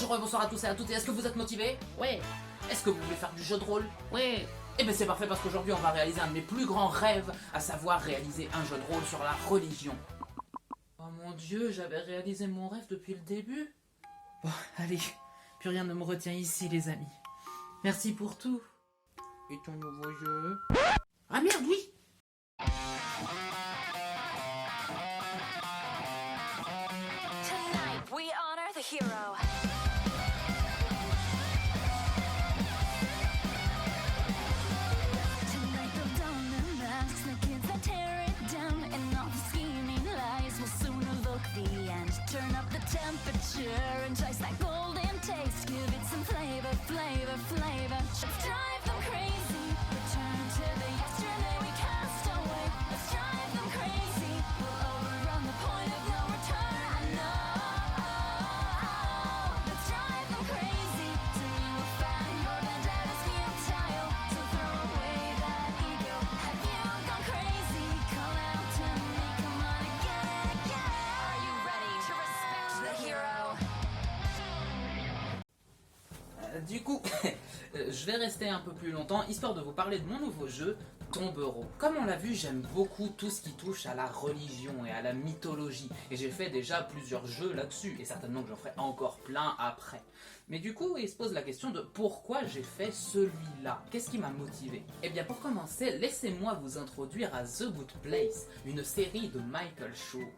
Bonjour et bonsoir à tous et à toutes, et est-ce que vous êtes motivés? Ouais, Est-ce que vous voulez faire du jeu de rôle? ouais. Eh bien c'est parfait parce qu'aujourd'hui on va réaliser un de mes plus grands rêves, à savoir réaliser un jeu de rôle sur la religion. Oh mon dieu, j'avais réalisé mon rêve depuis le début. Bon, allez, plus rien ne me retient ici les amis. Merci pour tout. Et ton nouveau jeu? Ah merde, oui! Tonight, we honor the hero. Tonight, they'll don their masks, the kids that tear it down, and all the scheming lies will soon evoke the end. Turn up the temperature, entice that golden taste, give it some flavor, flavor, flavor. Let's drive them crazy. Return to the yesterday we cast away. Let's drive them crazy. We'll overrun the point of no return. I know. Let's drive them crazy. Till you will find your vendettas futile. So throw away that ego. Have you gone crazy? Call out to me. Come on again, again. Are you ready to respect the hero? Du coup, je vais rester un peu plus longtemps, histoire de vous parler de mon nouveau jeu, Tombereau. Comme on l'a vu, j'aime beaucoup tout ce qui touche à la religion et à la mythologie, et j'ai fait déjà plusieurs jeux là-dessus, et certainement que j'en ferai encore plein après. Mais du coup, il se pose la question de pourquoi j'ai fait celui-là. Qu'est-ce qui m'a motivé? Eh bien, pour commencer, laissez-moi vous introduire à The Good Place, une série de Michael Schur.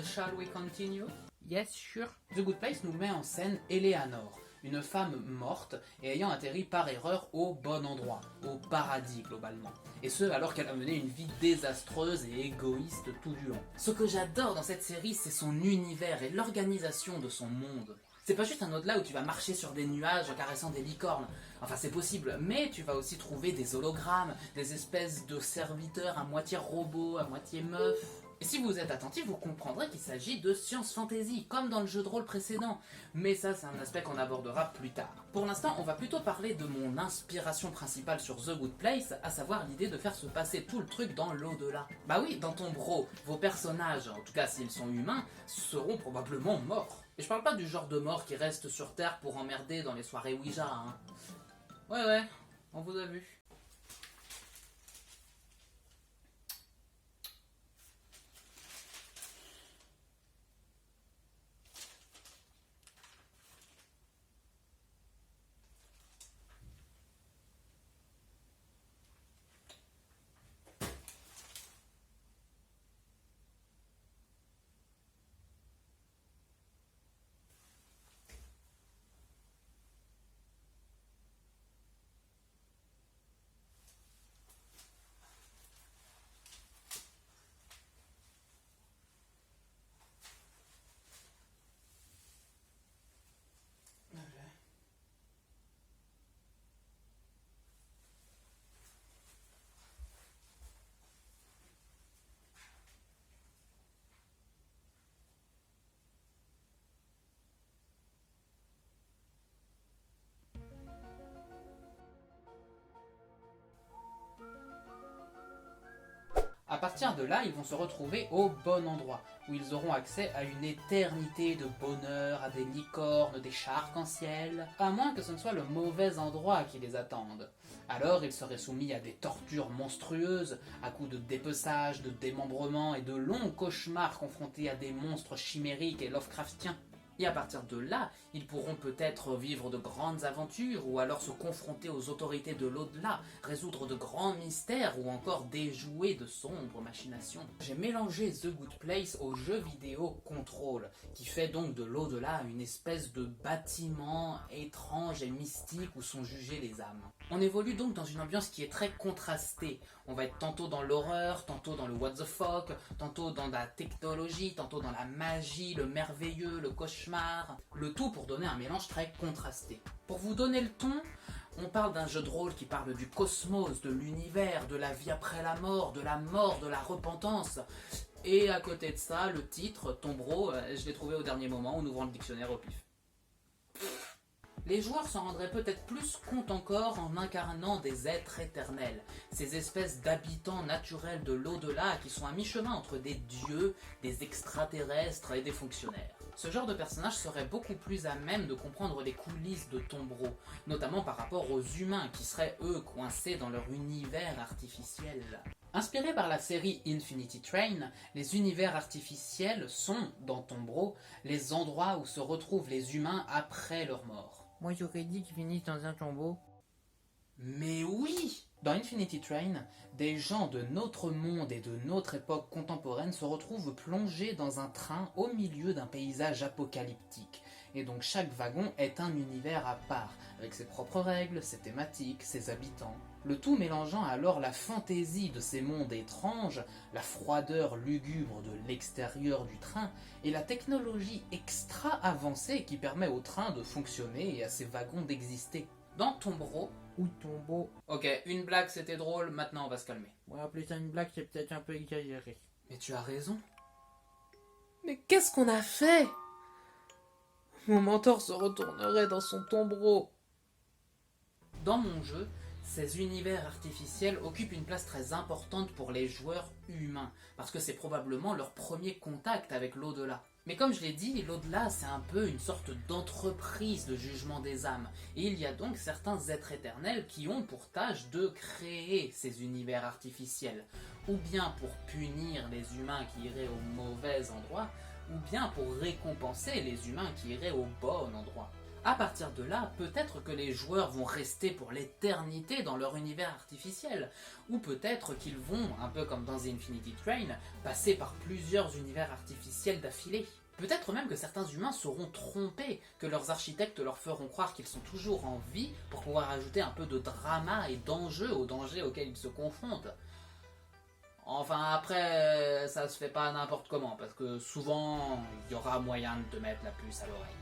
Shall we continue? Yes, sure. The Good Place nous met en scène Eleanor, une femme morte et ayant atterri par erreur au bon endroit, au paradis globalement. Et ce, alors qu'elle a mené une vie désastreuse et égoïste tout du long. Ce que j'adore dans cette série, c'est son univers et l'organisation de son monde. C'est pas juste un au-delà où tu vas marcher sur des nuages en caressant des licornes. Enfin, c'est possible, mais tu vas aussi trouver des hologrammes, des espèces de serviteurs à moitié robots, à moitié meufs. Et si vous êtes attentif, vous comprendrez qu'il s'agit de science fantasy, comme dans le jeu de rôle précédent. Mais ça, c'est un aspect qu'on abordera plus tard. Pour l'instant, on va plutôt parler de mon inspiration principale sur The Good Place, à savoir l'idée de faire se passer tout le truc dans l'au-delà. Bah oui, dans Tombereau, vos personnages, en tout cas s'ils sont humains, seront probablement morts. Et je parle pas du genre de mort qui reste sur Terre pour emmerder dans les soirées Ouija, hein. Ouais, on vous a vu. À partir de là, ils vont se retrouver au bon endroit, où ils auront accès à une éternité de bonheur, à des licornes, des chars arc-en-ciel, à moins que ce ne soit le mauvais endroit qui les attende. Alors ils seraient soumis à des tortures monstrueuses, à coups de dépeçage, de démembrement et de longs cauchemars confrontés à des monstres chimériques et Lovecraftiens. Et à partir de là, ils pourront peut-être vivre de grandes aventures, ou alors se confronter aux autorités de l'au-delà, résoudre de grands mystères, ou encore déjouer de sombres machinations. J'ai mélangé The Good Place au jeu vidéo Control, qui fait donc de l'au-delà une espèce de bâtiment étrange et mystique où sont jugées les âmes. On évolue donc dans une ambiance qui est très contrastée. On va être tantôt dans l'horreur, tantôt dans le what the fuck, tantôt dans la technologie, tantôt dans la magie, le merveilleux, le cauchemar. Le tout pour donner un mélange très contrasté. Pour vous donner le ton, on parle d'un jeu de rôle qui parle du cosmos, de l'univers, de la vie après la mort, de la repentance. Et à côté de ça, le titre, Tombereau, je l'ai trouvé au dernier moment en ouvrant le dictionnaire au pif. Les joueurs s'en rendraient peut-être plus compte encore en incarnant des êtres éternels, ces espèces d'habitants naturels de l'au-delà qui sont à mi-chemin entre des dieux, des extraterrestres et des fonctionnaires. Ce genre de personnage serait beaucoup plus à même de comprendre les coulisses de Tombro, notamment par rapport aux humains qui seraient eux coincés dans leur univers artificiel. Inspiré par la série Infinity Train, les univers artificiels sont, dans Tombro, les endroits où se retrouvent les humains après leur mort. Moi j'aurais dit qu'ils finissent dans un tombeau. Mais oui! Dans Infinity Train, des gens de notre monde et de notre époque contemporaine se retrouvent plongés dans un train au milieu d'un paysage apocalyptique. Et donc chaque wagon est un univers à part, avec ses propres règles, ses thématiques, ses habitants. Le tout mélangeant alors la fantaisie de ces mondes étranges, la froideur lugubre de l'extérieur du train, et la technologie extra avancée qui permet au train de fonctionner et à ses wagons d'exister. Dans Tombro... Ou tombeau. Ok, une blague c'était drôle, maintenant on va se calmer. Ouais, appeler ça une blague, c'est peut-être un peu exagéré. Mais tu as raison. Mais qu'est-ce qu'on a fait? Mon mentor se retournerait dans son tombeau. Dans mon jeu, ces univers artificiels occupent une place très importante pour les joueurs humains, parce que c'est probablement leur premier contact avec l'au-delà. Mais comme je l'ai dit, l'au-delà c'est un peu une sorte d'entreprise de jugement des âmes, et il y a donc certains êtres éternels qui ont pour tâche de créer ces univers artificiels, ou bien pour punir les humains qui iraient au mauvais endroit, ou bien pour récompenser les humains qui iraient au bon endroit. À partir de là, peut-être que les joueurs vont rester pour l'éternité dans leur univers artificiel, ou peut-être qu'ils vont, un peu comme dans The Infinity Train, passer par plusieurs univers artificiels d'affilée. Peut-être même que certains humains seront trompés, que leurs architectes leur feront croire qu'ils sont toujours en vie pour pouvoir ajouter un peu de drama et d'enjeu aux dangers auxquels ils se confrontent. Enfin après, ça se fait pas n'importe comment, parce que souvent, il y aura moyen de te mettre la puce à l'oreille.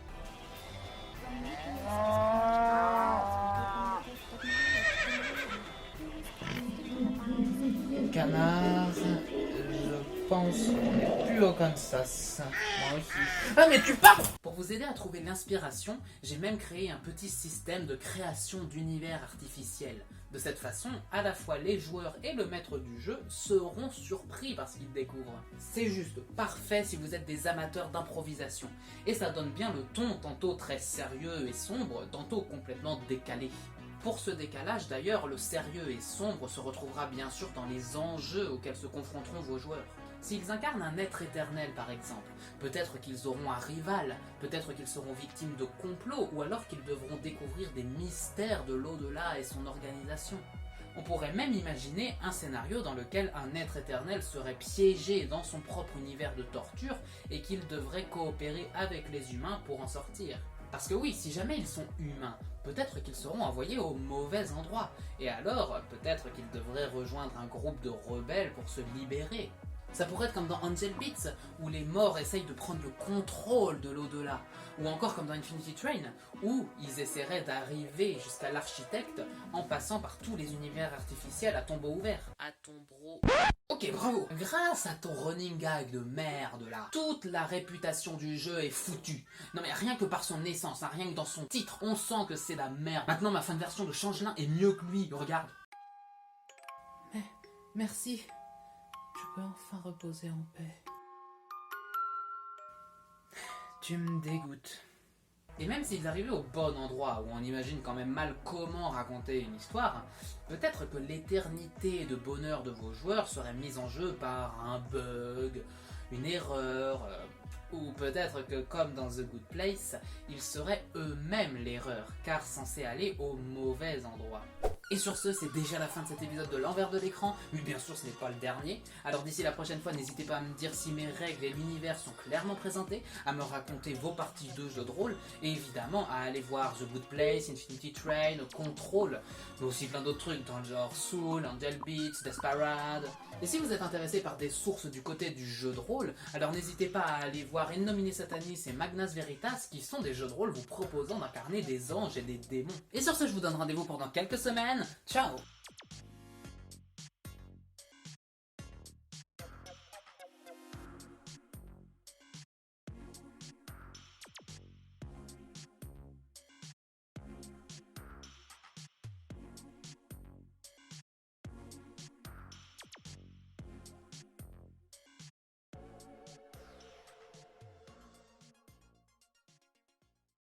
Canard, je pense qu'on est plus au Kansas. Moi aussi. Ah mais tu parles! Pour vous aider à trouver l'inspiration, j'ai même créé un petit système de création d'univers artificiels. De cette façon, à la fois les joueurs et le maître du jeu seront surpris par ce qu'ils découvrent. C'est juste parfait si vous êtes des amateurs d'improvisation. Et ça donne bien le ton, tantôt très sérieux et sombre, tantôt complètement décalé. Pour ce décalage d'ailleurs, le sérieux et sombre se retrouvera bien sûr dans les enjeux auxquels se confronteront vos joueurs. S'ils incarnent un être éternel par exemple, peut-être qu'ils auront un rival, peut-être qu'ils seront victimes de complots, ou alors qu'ils devront découvrir des mystères de l'au-delà et son organisation. On pourrait même imaginer un scénario dans lequel un être éternel serait piégé dans son propre univers de torture et qu'il devrait coopérer avec les humains pour en sortir. Parce que oui, si jamais ils sont humains, peut-être qu'ils seront envoyés au mauvais endroit, et alors peut-être qu'ils devraient rejoindre un groupe de rebelles pour se libérer. Ça pourrait être comme dans Angel Beats, où les morts essayent de prendre le contrôle de l'au-delà, ou encore comme dans Infinity Train, où ils essaieraient d'arriver jusqu'à l'architecte en passant par tous les univers artificiels à tombeau ouvert. À Tombro. Ok, bravo! Grâce à ton running gag de merde là, toute la réputation du jeu est foutue. Non mais rien que par son essence, hein, rien que dans son titre, on sent que c'est la merde. Maintenant ma fin de version de Changelin est mieux que lui, regarde. Mais, merci. Je peux enfin reposer en paix. Tu me dégoûtes. Et même s'ils arrivaient au bon endroit, où on imagine quand même mal comment raconter une histoire, peut-être que l'éternité de bonheur de vos joueurs serait mise en jeu par un bug, une erreur, ou peut-être que comme dans The Good Place, ils seraient eux-mêmes l'erreur, car censés aller au mauvais endroit. Et sur ce, c'est déjà la fin de cet épisode de l'envers de l'écran, mais bien sûr ce n'est pas le dernier. Alors d'ici la prochaine fois, n'hésitez pas à me dire si mes règles et l'univers sont clairement présentés, à me raconter vos parties de jeux de rôle, et évidemment à aller voir The Good Place, Infinity Train, Control, mais aussi plein d'autres trucs dans le genre Soul, Angel Beats, Desperate. Et si vous êtes intéressé par des sources du côté du jeu de rôle, alors n'hésitez pas à aller voir In Nomine Satanis et Magnus Veritas, qui sont des jeux de rôle vous proposant d'incarner des anges et des démons. Et sur ce, je vous donne rendez-vous pendant quelques semaines. Ciao!